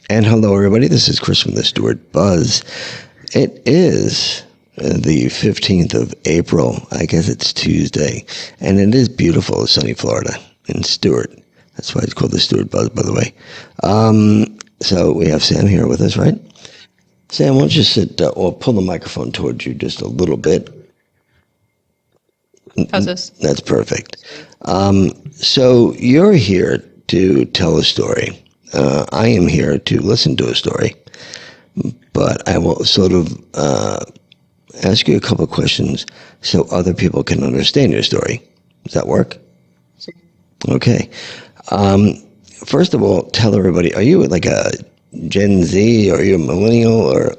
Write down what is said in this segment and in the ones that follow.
And hello, everybody. This is Chris from the Stuart Buzz. It is the 15th of April. I guess it's Tuesday. And it is beautiful, sunny Florida in Stuart. That's why it's called the Stuart Buzz, by the way. So we have Sam here with us, right? Sam, why don't you sit or pull the microphone towards you just a little bit. How's this? That's perfect. So you're here to tell a story. I am here to listen to a story, but I will sort of ask you a couple of questions so other people can understand your story. Does that work? Sure. Okay. First of all, tell everybody, are you like a Gen Z, or are you a millennial, or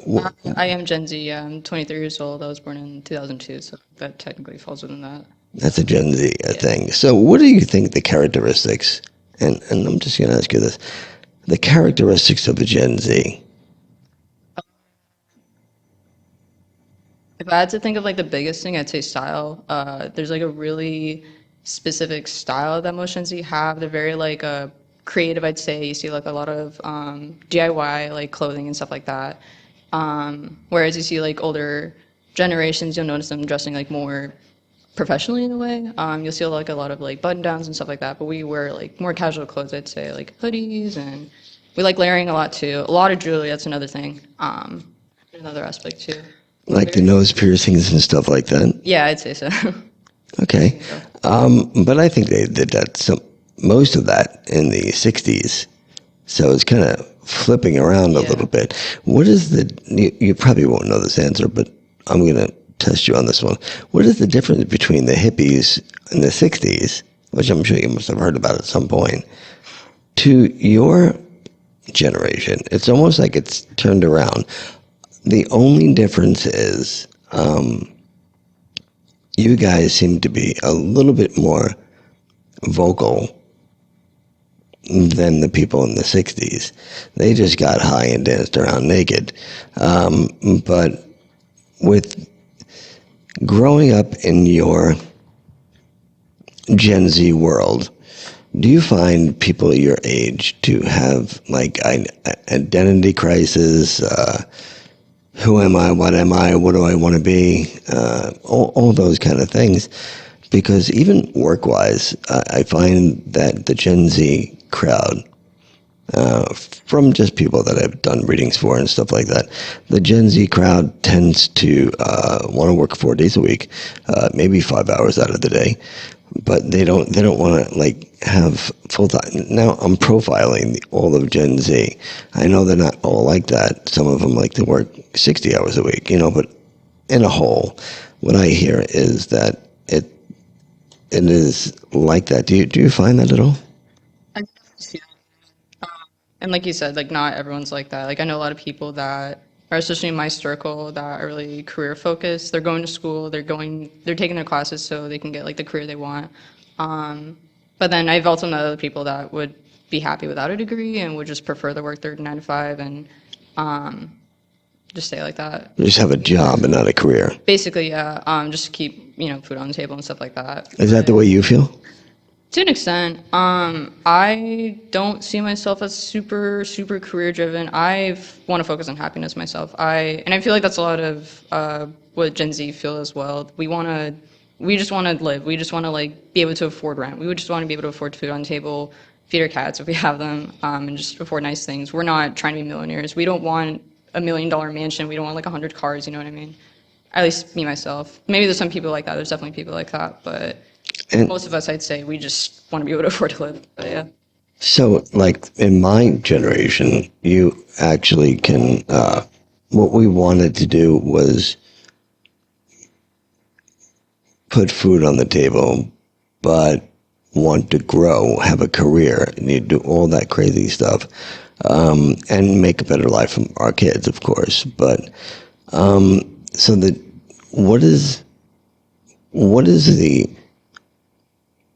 I am Gen Z. Yeah, I'm 23 years old. I was born in 2002, so that technically falls within that. That's a Gen Z thing. So what do you think the characteristics, and I'm just going to ask you this, the characteristics of a Gen Z? If I had to think of like the biggest thing, I'd say style. There's like a really specific style that most Gen Z have. They're very like creative, I'd say. You see like a lot of DIY like clothing and stuff like that. Whereas you see like older generations, you'll notice them dressing like more professionally in a way. You'll see like a lot of like button downs and stuff like that, but we wear like more casual clothes, I'd say, like hoodies, and we like layering a lot too. A lot of jewelry, that's another thing. Another aspect too. Like the nose piercings and stuff like that? Yeah, I'd say so. Okay. But I think they did that, most of that in the 60s. So it's kind of flipping around a little bit. What is you probably won't know this answer, but I'm going to test you on this one. What is the difference between the hippies in the 60s, which I'm sure you must have heard about at some point, to your generation? It's almost like it's turned around. The only difference is you guys seem to be a little bit more vocal than the people in the 60s. They just got high and danced around naked. But with growing up in your Gen Z world, do you find people your age to have like an identity crisis? Who am I? What am I? What do I want to be? All those kind of things. Because even work-wise, I find that the Gen Z crowd, from just people that I've done readings for and stuff like that, the Gen Z crowd tends to want to work 4 days a week, maybe 5 hours out of the day, but they don't want to like have full time. Now I'm profiling all of Gen Z. I know they're not all like that. Some of them like to work 60 hours a week, but in a whole, what I hear is that it is like that. Do you find that at all? I see that. And like you said, like not everyone's like that. Like I know a lot of people that are, especially in my circle, that are really career focused. They're going to school, they're taking their classes so they can get like the career they want. But then I've also met other people that would be happy without a degree and would just prefer to work their 9 to 5 and just stay like that. Just have a job and not a career. Basically, yeah. Just to keep food on the table and stuff like that. Is that the way you feel? To an extent. I don't see myself as super career driven. I want to focus on happiness myself. And I feel like that's a lot of what Gen Z feel as well. We just want to live. We just want to like be able to afford rent. We would just want to be able to afford food on the table, feed our cats if we have them, and just afford nice things. We're not trying to be millionaires. We don't want $1 million mansion. We don't want like 100 cars. You know what I mean? At least me myself. Maybe there's some people like that. There's definitely people like that, but most of us, I'd say, we just want to be able to afford to live. But yeah. So, like in my generation, you actually can. What we wanted to do was put food on the table, but want to grow, have a career, and you do all that crazy stuff, and make a better life for our kids, of course. But so what is the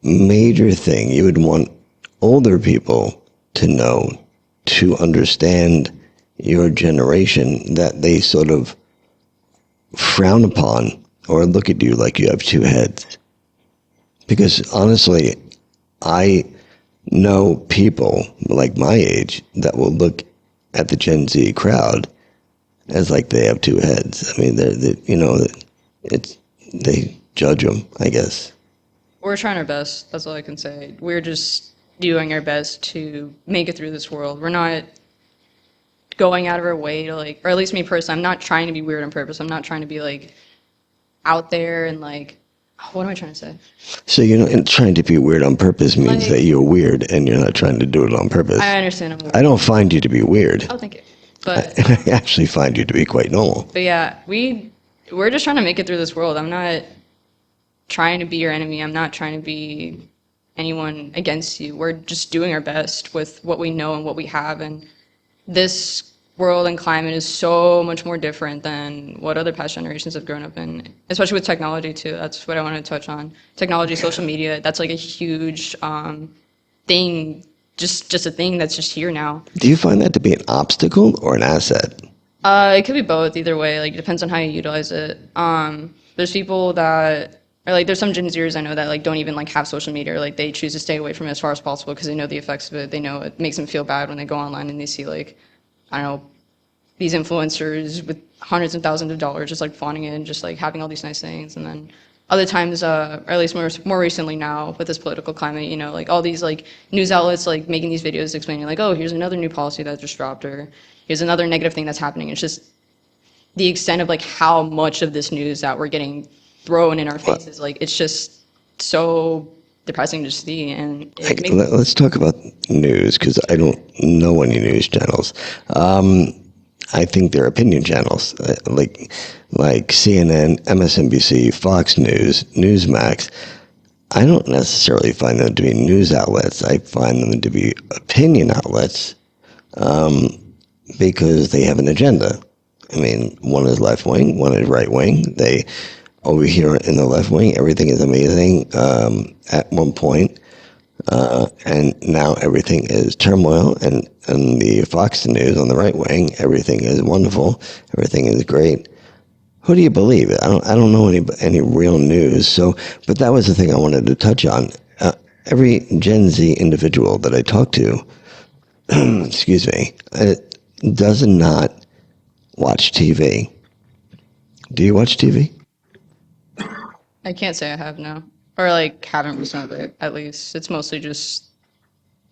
major thing you would want older people to know to understand your generation that they sort of frown upon or look at you like you have two heads? Because honestly, I know people like my age that will look at the Gen Z crowd as like they have two heads. I mean, they judge them, I guess. We're trying our best. That's all I can say. We're just doing our best to make it through this world. We're not going out of our way to like, or at least me personally, I'm not trying to be weird on purpose. I'm not trying to be like out there and like, what am I trying to say? So, and trying to be weird on purpose means that you're weird and you're not trying to do it on purpose. I understand. I'm weird. I don't find you to be weird. Oh, thank you. But I actually find you to be quite normal. But yeah, we're just trying to make it through this world. I'm not trying to be your enemy. I'm not trying to be anyone against you. We're just doing our best with what we know and what we have. And this world and climate is so much more different than what other past generations have grown up in, especially with technology too. That's what I want to touch on. Technology, social media, that's like a huge thing, just a thing that's just here now. Do you find that to be an obstacle or an asset? It could be both, either way. Like, it depends on how you utilize it. There's people that or like there's some Gen Zers I know that like don't even like have social media, or like they choose to stay away from it as far as possible because they know the effects of it. They know it makes them feel bad when they go online and they see like, I don't know, these influencers with hundreds and thousands of dollars just like flaunting it and just like having all these nice things. And then other times, or at least more recently now with this political climate, you know, like all these like news outlets like making these videos explaining like, oh, here's another new policy that just dropped, or here's another negative thing that's happening. It's just the extent of like how much of this news that we're getting thrown in our faces, like it's just so depressing to see. And let's talk about news, because I don't know any news channels. I think they're opinion channels, like CNN, MSNBC, Fox News, Newsmax. I don't necessarily find them to be news outlets. I find them to be opinion outlets because they have an agenda. I mean, one is left wing, one is right wing. They over here in the left wing, everything is amazing at one point. And now everything is turmoil, and the Fox News on the right wing, everything is wonderful, everything is great. Who do you believe? I don't know any real news. So, but that was the thing I wanted to touch on. Every Gen Z individual that I talk to, excuse me, does not watch TV. Do you watch TV? I can't say I have, no. Or like haven't recently, at least. It's mostly just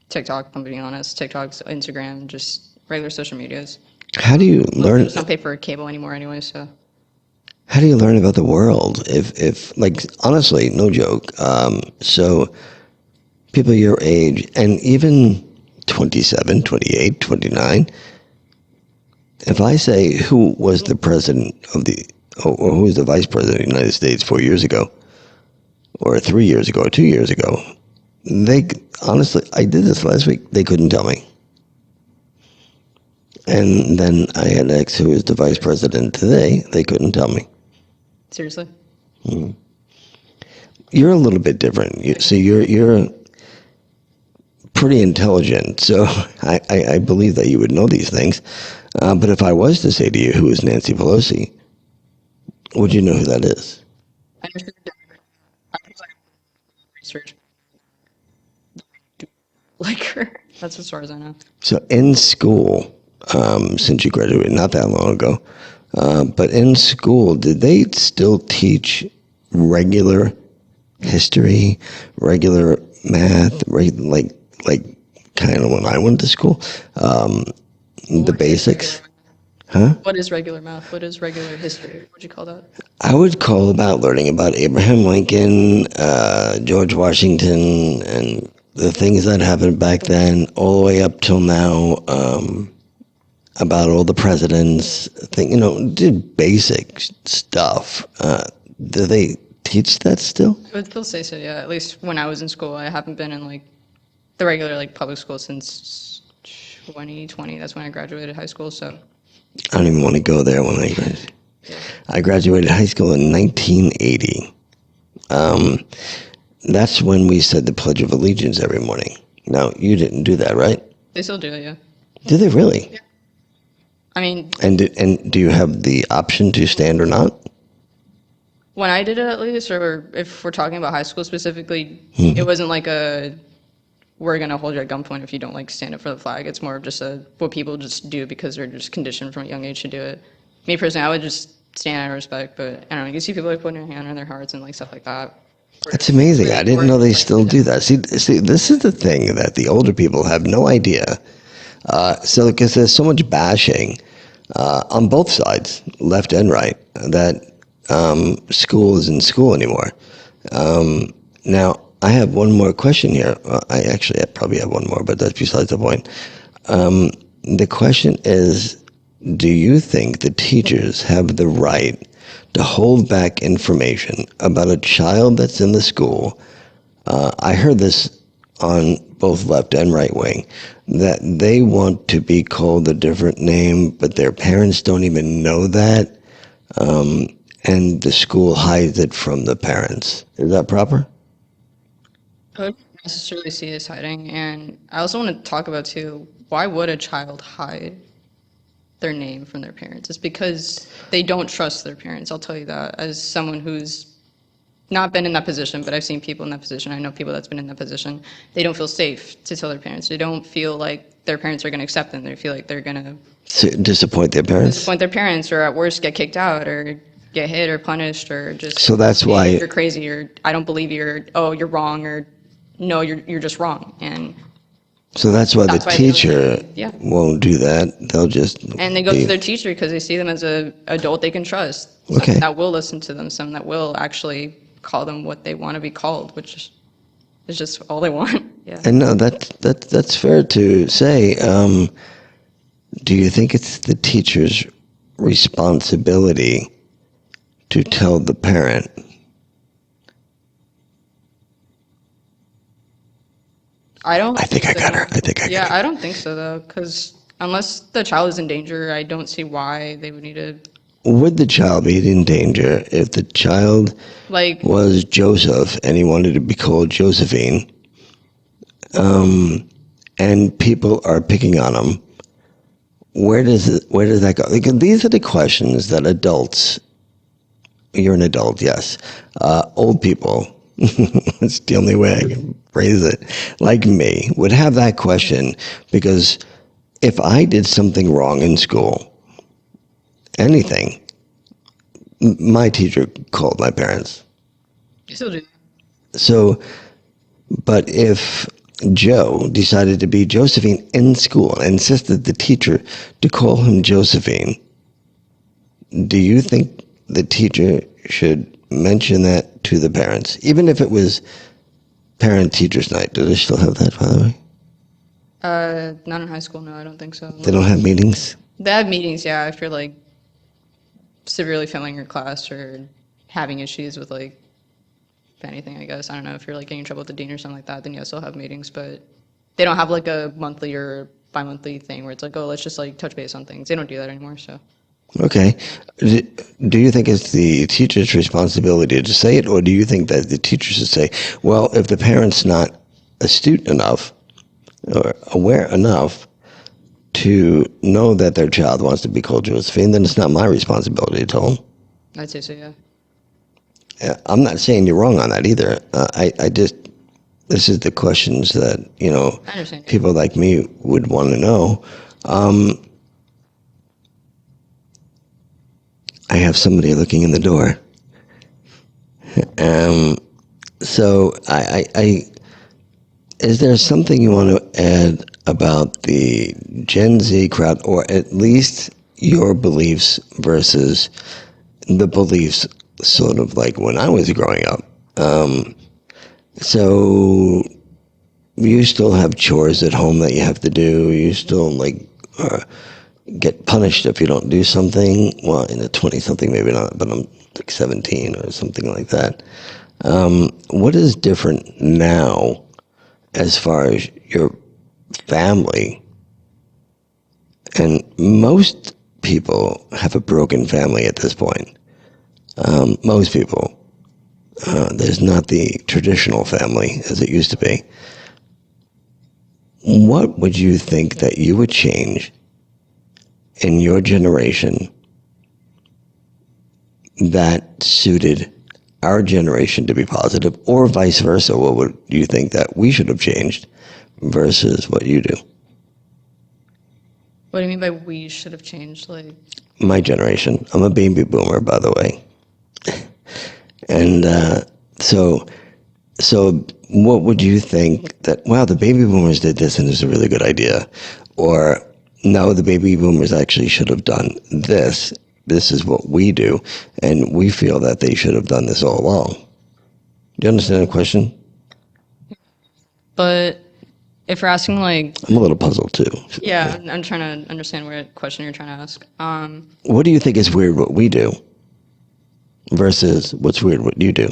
TikTok, if I'm being honest. TikTok's, Instagram, just regular social medias. How do you learn? Just don't pay for cable anymore anyway, so. How do you learn about the world? If like, honestly, no joke. So people your age, and even 27, 28, 29, if I say who was the president of or who was the vice president of the United States 4 years ago, or 3 years ago, or 2 years ago, they honestly, I did this last week, they couldn't tell me. And then I had asked who is the vice president today, they couldn't tell me. Seriously? Mm-hmm. You're a little bit different. You're pretty intelligent, so I believe that you would know these things. But if I was to say to you, who is Nancy Pelosi, would you know who that is? I understand. Research. Like her. That's as far as I know. So in school, since you graduated not that long ago, but in school, did they still teach regular history, regular math, like kind of when I went to school, the basics? Huh? What is regular math? What is regular history? What would you call that? I would call about learning about Abraham Lincoln, George Washington, and the things that happened back then, all the way up till now, about all the presidents. Did basic stuff. Do they teach that still? I would still say so, yeah. At least when I was in school, I haven't been in like the regular like public school since 2020. That's when I graduated high school, so. I don't even want to go there when I graduated. I graduated high school in 1980. That's when we said the Pledge of Allegiance every morning. Now, you didn't do that, right? They still do it, yeah. Do they really? Yeah. I mean... And do you have the option to stand or not? When I did it, at least, or if we're talking about high school specifically, it wasn't like we're going to hold you at gunpoint if you don't like stand up for the flag. It's more of just what people just do because they're just conditioned from a young age to do it. Me personally, I would just stand out of respect, but I don't know, you see people like putting their hand on their hearts and like stuff like that. That's amazing. I didn't know they still do that. See, this is the thing that the older people have no idea. So because there's so much bashing on both sides, left and right, that school isn't school anymore. Now, I have one more question here. I probably have one more, but that's besides the point. The question is, do you think the teachers have the right to hold back information about a child that's in the school? I heard this on both left and right wing, that they want to be called a different name, but their parents don't even know that, and the school hides it from the parents. Is that proper? I wouldn't necessarily see it as hiding, and I also want to talk about too, why would a child hide their name from their parents? It's because they don't trust their parents. I'll tell you that as someone who's not been in that position, but I've seen people in that position. I know people that's been in that position. They don't feel safe to tell their parents. They don't feel like their parents are going to accept them. They feel like they're going to disappoint their parents. Disappoint their parents, or at worst get kicked out, or get hit, or punished, or just. So that's why you're crazy, or I don't believe you, or oh you're wrong, or no you're just wrong, and. So that's why the teacher won't do that. They'll just and they go to their teacher because they see them as a adult they can trust. Okay. That will listen to them. Someone that will actually call them what they want to be called, which is just all they want. Yeah. And no, that's fair to say. Do you think it's the teacher's responsibility to tell the parent? I think I got her. Yeah, I don't think so though, because unless the child is in danger, I don't see why they would need to. Would the child be in danger if the child was Joseph and he wanted to be called Josephine, and people are picking on him? Where does that go? Because these are the questions that adults. You're an adult, yes. Old people. It's the only way I can phrase it. Like me, would have that question, because if I did something wrong in school, anything, my teacher called my parents. You still do. So, but if Joe decided to be Josephine in school and insisted the teacher to call him Josephine, do you think the teacher should mention that to the parents, even if it was parent-teachers night? Do they still have that, by the way? Not in high school, no, I don't think so. They don't have meetings? They have meetings, yeah, if you're like severely failing your class or having issues with like anything, I guess. I don't know, if you're like getting in trouble with the dean or something like that, then yes, they'll have meetings, but they don't have like a monthly or bi-monthly thing where it's like, oh, let's just like touch base on things. They don't do that anymore, so. Okay. Do you think it's the teacher's responsibility to say it, or do you think that the teacher should say, well, if the parent's not astute enough or aware enough to know that their child wants to be called Josephine, then it's not my responsibility to tell them? I'd say so, yeah. I'm not saying you're wrong on that either. This is the questions that, people like me would want to know. I have somebody looking in the door. So is there something you want to add about the Gen Z crowd, or at least your beliefs versus the beliefs sort of like when I was growing up? So you still have chores at home that you have to do. You still get punished if you don't do something. Well, in a 20-something, maybe not, but I'm like 17 or something like that. What is different now as far as your family? And most people have a broken family at this point. Most people. There's not the traditional family as it used to be. What would you think that you would change in your generation that suited our generation to be positive, or vice versa? What would you think that we should have changed versus what you do? What do you mean by we should have changed? Like, My generation. I'm a baby boomer, by the way. And so what would you think that, wow, the baby boomers did this and it's a really good idea? Or, no, the baby boomers actually should have done this. This is what we do, and we feel that they should have done this all along. Do you understand the question? but if you're asking like, I'm a little puzzled too. yeah, I'm trying to understand what question you're trying to ask. What do you think is weird what we do versus what's weird what you do?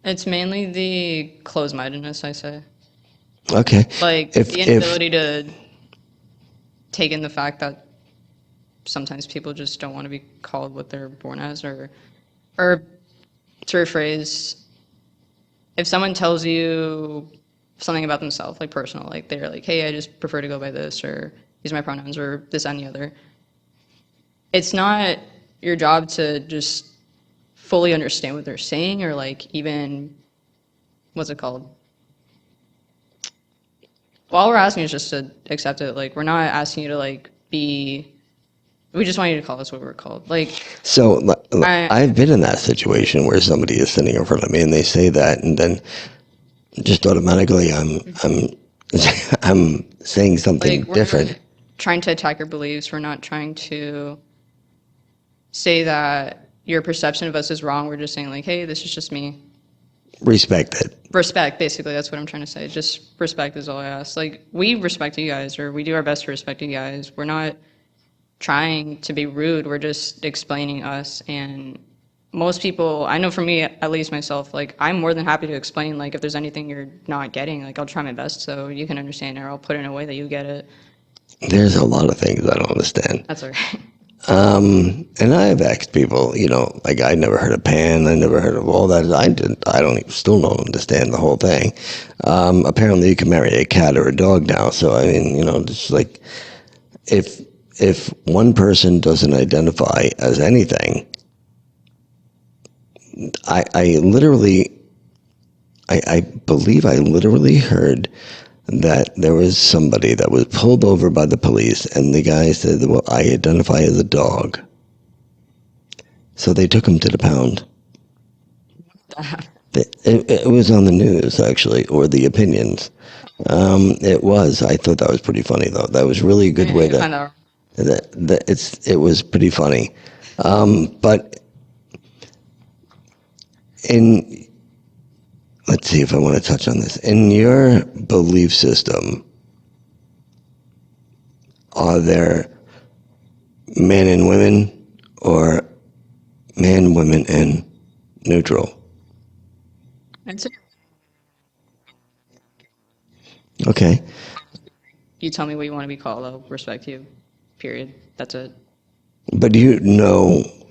It's mainly the closed-mindedness, I say. Okay. Like the inability to take in the fact that sometimes people just don't want to be called what they're born as, or to rephrase, if someone tells you something about themselves, like personal, like they're like, hey, I just prefer to go by this, or these are my pronouns, or this and the other. It's not your job to just fully understand what they're saying, or like even, what's it called? All we're asking is just to accept it. Like, we're not asking you to like be. We just want you to call us what we're called. Like, So I've been in that situation where somebody is sitting in front of me and they say that, and then just automatically I'm saying something like we're different. not trying to attack your beliefs. We're not trying to say that your perception of us is wrong. We're just saying like, hey, this is just me. Respect it. Respect, basically. That's what I'm trying to say. Just respect is all I ask. Like, we respect you guys, or we do our best to respect you guys. We're not trying to be rude. We're just explaining us. And most people, I know for me, at least myself, like, I'm more than happy to explain. Like, if there's anything you're not getting, like, I'll try my best so you can understand, or I'll put it in a way that you get it. There's a lot of things I don't understand. That's all right. And I've asked people, like I never heard of pan, I never heard of all that. Still don't understand the whole thing. Apparently you can marry a cat or a dog now. So, I mean, just like, if one person doesn't identify as anything, I believe I literally heard that there was somebody that was pulled over by the police, and the guy said, well, I identify as a dog. So they took him to the pound. It was on the news, actually, or the opinions. It was. I thought that was pretty funny, though. That was really a good way to... It was pretty funny. But let's see if I want to touch on this. In your belief system, are there men and women, or man, women, and neutral? That's it. Okay. You tell me what you want to be called, I'll respect you. Period. That's it. But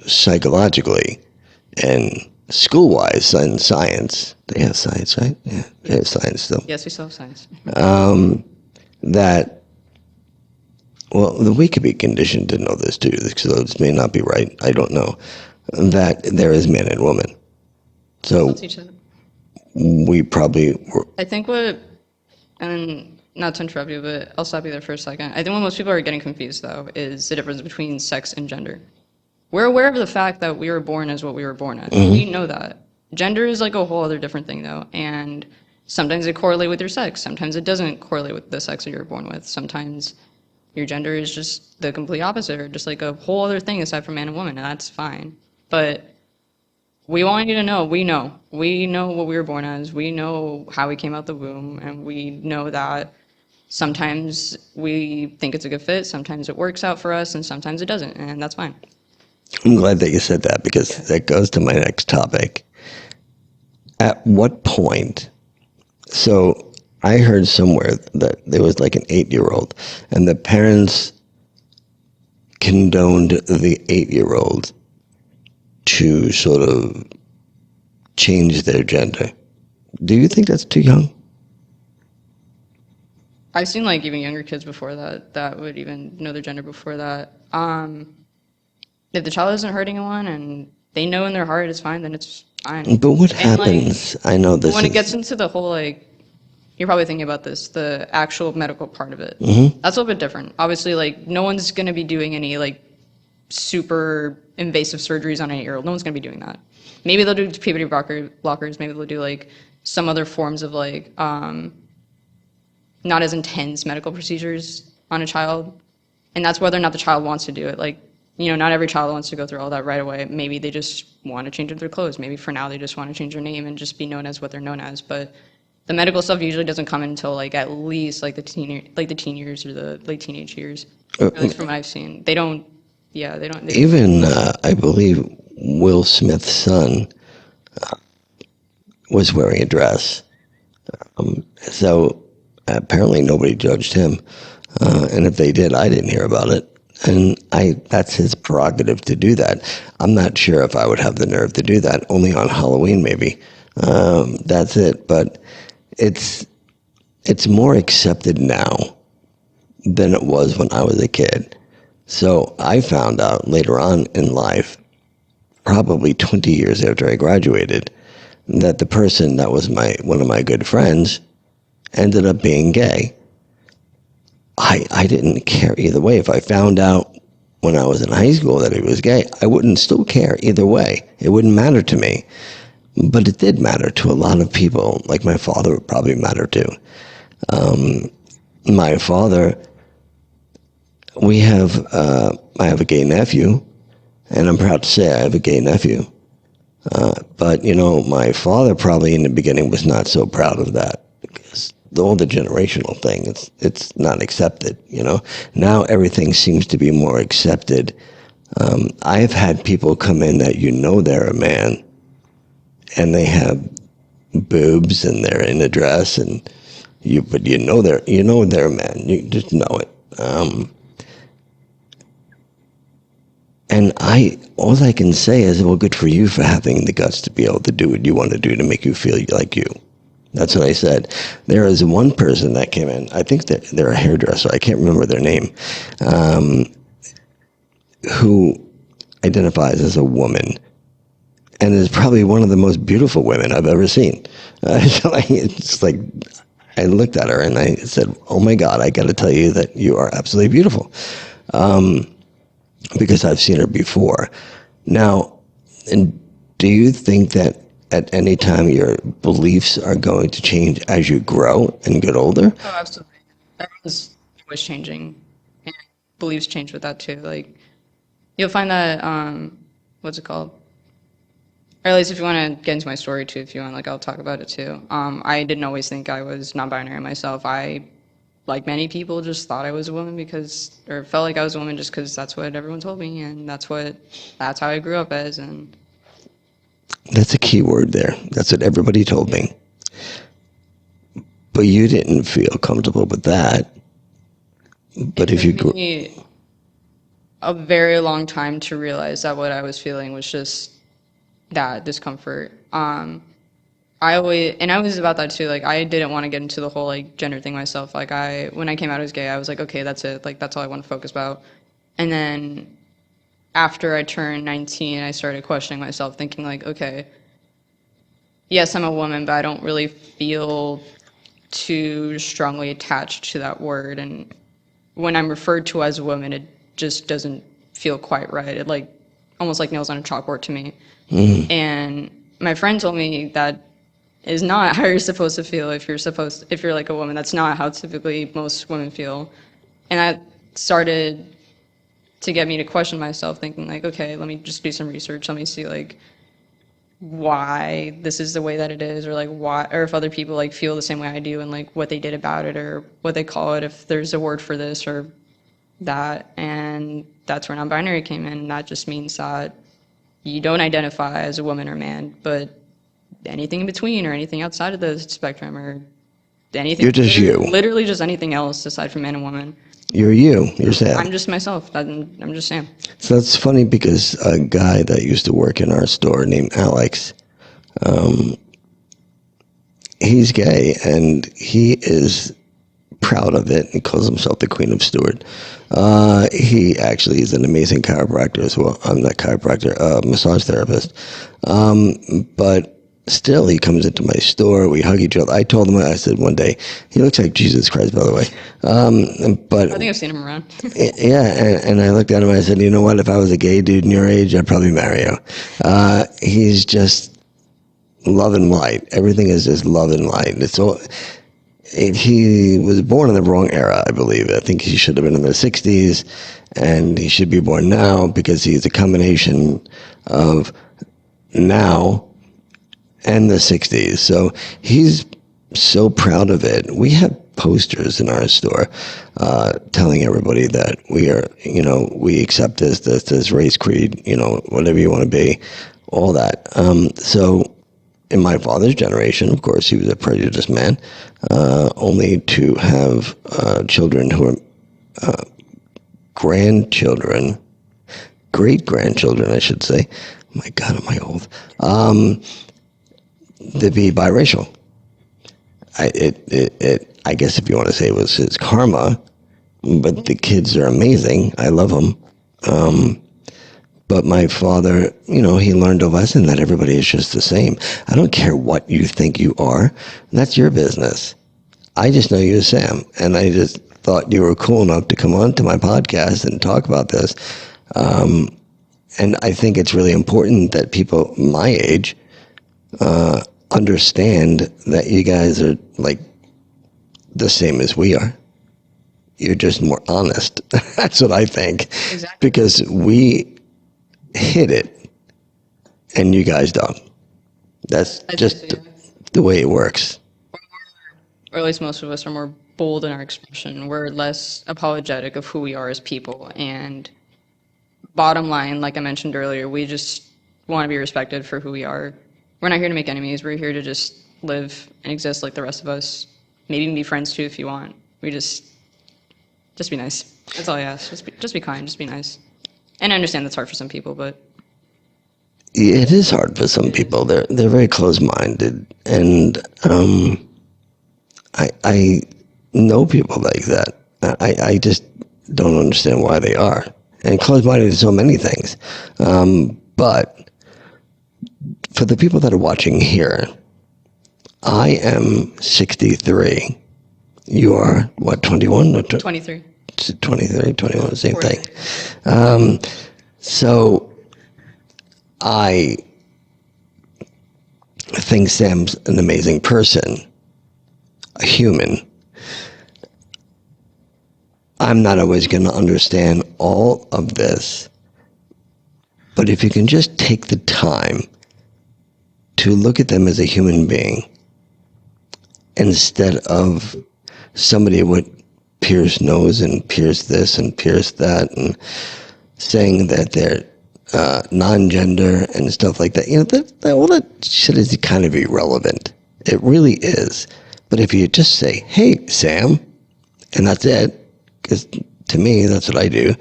psychologically and school-wise and science, they have science, right? Yeah, they have science still. Yes, we still have science. That, well, we could be conditioned to know this too, so this may not be right, I don't know, that there is man and woman. So we probably... I think and not to interrupt you, but I'll stop you there for a second. I think what most people are getting confused, though, is the difference between sex and gender. We're aware of the fact that we were born as what we were born as. Mm-hmm. We know that. Gender is like a whole other different thing, though, and sometimes it correlates with your sex. Sometimes it doesn't correlate with the sex that you're born with. Sometimes your gender is just the complete opposite, or just like a whole other thing aside from man and woman, and that's fine. But we want you to know, we know what we were born as. We know how we came out the womb, and we know that sometimes we think it's a good fit, sometimes it works out for us, and sometimes it doesn't, and that's fine. I'm glad that you said that, because that goes to my next topic. At what point, so I heard somewhere that there was like an 8-year-old, and the parents condoned the 8-year-old to sort of change their gender. Do you think that's too young? I've seen like even younger kids before that would even know their gender before that. If the child isn't hurting anyone and they know in their heart it's fine, then it's fine. But what happens? Like, I know this. When it gets into the whole like you're probably thinking about this, the actual medical part of it. Mm-hmm. That's a little bit different. Obviously, like, no one's going to be doing any, like, super invasive surgeries on an 8-year-old. No one's going to be doing that. Maybe they'll do puberty blockers. Maybe they'll do, like, some other forms of, like, not as intense medical procedures on a child. And that's whether or not the child wants to do it. Like, you know, not every child wants to go through all that right away. Maybe they just want to change their clothes. Maybe for now they just want to change their name and just be known as what they're known as. But the medical stuff usually doesn't come until like at least like the teen years or the late teenage years. At least from what I've seen, they don't. Yeah, they don't. Even I believe Will Smith's son was wearing a dress, so apparently nobody judged him. And if they did, I didn't hear about it. And that's his prerogative to do that. I'm not sure if I would have the nerve to do that, only on Halloween maybe. That's it. But it's more accepted now than it was when I was a kid. So I found out later on in life, probably 20 years after I graduated, that the person that was one of my good friends ended up being gay. I didn't care either way. If I found out when I was in high school that he was gay, I wouldn't still care either way. It wouldn't matter to me. But it did matter to a lot of people, like my father would probably matter to. My father, I have a gay nephew, and I'm proud to say I have a gay nephew. But, you know, my father probably in the beginning was not so proud of that, because the older generational thing, it's not accepted, you know. Now everything seems to be more accepted. I've had people come in that you know they're a man, and they have boobs and they're in a dress, but you know they're a man. You just know it. And all I can say is, well, good for you for having the guts to be able to do what you want to do to make you feel like you. That's what I said. There is one person that came in, I think that they're a hairdresser, I can't remember their name, who identifies as a woman and is probably one of the most beautiful women I've ever seen. It's like, I looked at her and I said, oh my God, I got to tell you that you are absolutely beautiful. Because I've seen her before. Now, and do you think that at any time your beliefs are going to change as you grow and get older? Oh, absolutely. Everyone's always changing, and beliefs change with that too. Like, you'll find that, what's it called? Or at least if you want to get into my story too, if you want, like, I'll talk about it too. I didn't always think I was non-binary myself. I, like many people, just thought I was a woman or felt like I was a woman just because that's what everyone told me, and that's how I grew up as, and that's a key word there. That's what everybody told me. But you didn't feel comfortable with that. But if you took me a very long time to realize that what I was feeling was just that discomfort. I was about that too. Like, I didn't want to get into the whole like gender thing myself. Like, when I came out as gay, I was like, okay, that's it. Like, that's all I want to focus about. And then after I turned 19, I started questioning myself, thinking like, okay, yes, I'm a woman, but I don't really feel too strongly attached to that word. And when I'm referred to as a woman, it just doesn't feel quite right. It like almost like nails on a chalkboard to me. And my friend told me that is not how you're supposed to feel if you're like a woman. That's not how typically most women feel. And that started to get me to question myself, thinking like, okay, let me just do some research. Let me see like why this is the way that it is, or like why, or if other people like feel the same way I do, and like what they did about it, or what they call it, if there's a word for this or that. And that's where non-binary came in. That just means that you don't identify as a woman or man, but anything in between or anything outside of the spectrum or anything. You're just you. Literally just anything else aside from man and woman. You're you. You're Sam. I'm just myself. I'm just Sam. So that's funny because a guy that used to work in our store named Alex, he's gay and he is proud of it. He calls himself the Queen of Stuart. He actually is an amazing chiropractor as well. I'm not chiropractor, massage therapist. But still, he comes into my store. We hug each other. I told him, I said one day, he looks like Jesus Christ, by the way. But I think I've seen him around. yeah, and I looked at him and I said, you know what? If I was a gay dude in your age, I'd probably marry you. He's just love and light. Everything is just love and light. He was born in the wrong era, I believe. I think he should have been in the 60s, and he should be born now because he's a combination of now and the 60s. So he's so proud of it. We have posters in our store telling everybody that we accept this race, creed, whatever you want to be, all that. So in my father's generation, of course, he was a prejudiced man, only to have children who are grandchildren, great-grandchildren, I should say. My God, am I old? To be biracial. I guess if you want to say it was his karma, but the kids are amazing. I love them. But my father, he learned a lesson that everybody is just the same. I don't care what you think you are. That's your business. I just know you as Sam. And I just thought you were cool enough to come on to my podcast and talk about this. And I think it's really important that people my age understand that you guys are like the same as we are. You're just more honest. That's what I think. Exactly. Because we hit it and you guys don't. That's just the way it works. Or at least most of us are more bold in our expression. We're less apologetic of who we are as people. And bottom line, like I mentioned earlier, we just want to be respected for who we are. We're not here to make enemies. We're here to just live and exist like the rest of us. Maybe even be friends too if you want. We just be nice. That's all I ask. Just be kind. Just be nice. And I understand that's hard for some people, but it is hard for some people. They're very close-minded, and I know people like that. I just don't understand why they are. And close-minded in so many things. But for the people that are watching here, I am 63. You are, what, 21? 23. 23, 21, same thing. So I think Sam's an amazing person, a human. I'm not always going to understand all of this, but if you can just take the time to look at them as a human being instead of somebody with pierced nose and pierced this and pierced that and saying that they're non-gender and stuff like that. All that shit is kind of irrelevant. It really is. But if you just say, hey, Sam, and that's it, because to me, that's what I do,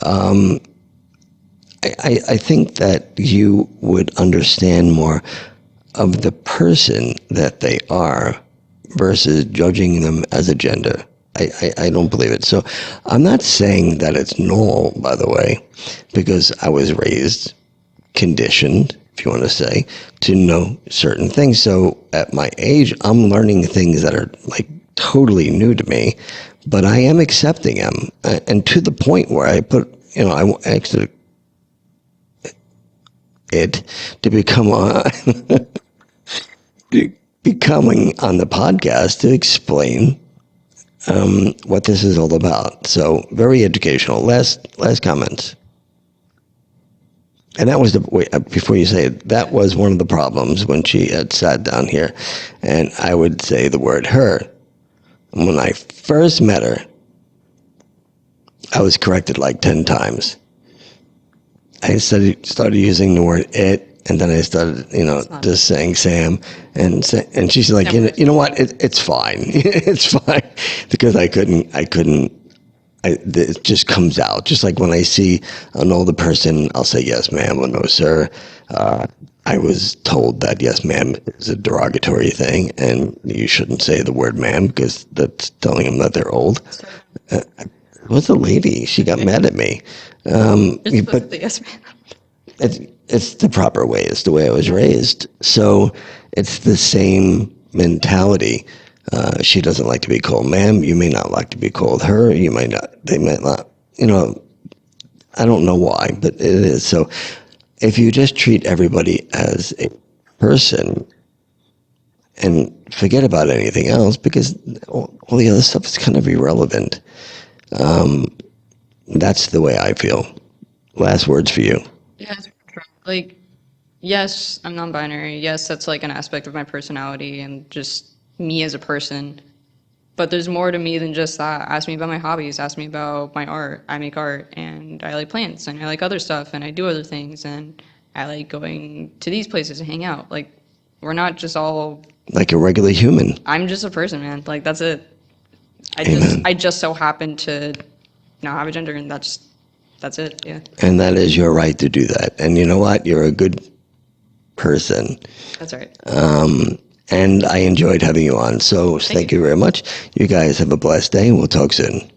I think that you would understand more of the person that they are versus judging them as a gender. I don't believe it. So I'm not saying that it's normal, by the way, because I was raised, conditioned, if you want to say, to know certain things. So at my age, I'm learning things that are like totally new to me, but I am accepting them. And to the point where I put, I actually it to become becoming on the podcast to explain what this is all about. So very educational. Last comments. And that was before you say it, that was one of the problems when she had sat down here and I would say the word her. And when I first met her, I was corrected like 10 times. I started using the word it, and then I started, just saying Sam, and she's like, you know what, it's fine, it's fine, because it just comes out. Just like when I see an older person, I'll say yes, ma'am, or no, sir. I was told that yes, ma'am is a derogatory thing, and you shouldn't say the word ma'am because that's telling them that they're old. It was a lady. She got mad at me. Just put the yes, ma'am. it's the proper way. It's the way I was raised. So it's the same mentality. She doesn't like to be called ma'am. You may not like to be called her. You might not. They might not. You know, I don't know why, but it is. So if you just treat everybody as a person and forget about anything else, because all the other stuff is kind of irrelevant. That's the way I feel. Last words for you. Yeah, like, yes, I'm non-binary. Yes, that's like an aspect of my personality and just me as a person. But there's more to me than just that. Ask me about my hobbies. Ask me about my art. I make art, and I like plants, and I like other stuff, and I do other things, and I like going to these places to hang out. Like, we're not just all. Like a regular human. I'm just a person, man. Like, that's it. Amen. I just so happen to not have a gender, and that's it. Yeah. And that is your right to do that. And you know what? You're a good person. That's all right. And I enjoyed having you on. So thank you very much. You guys have a blessed day, and we'll talk soon.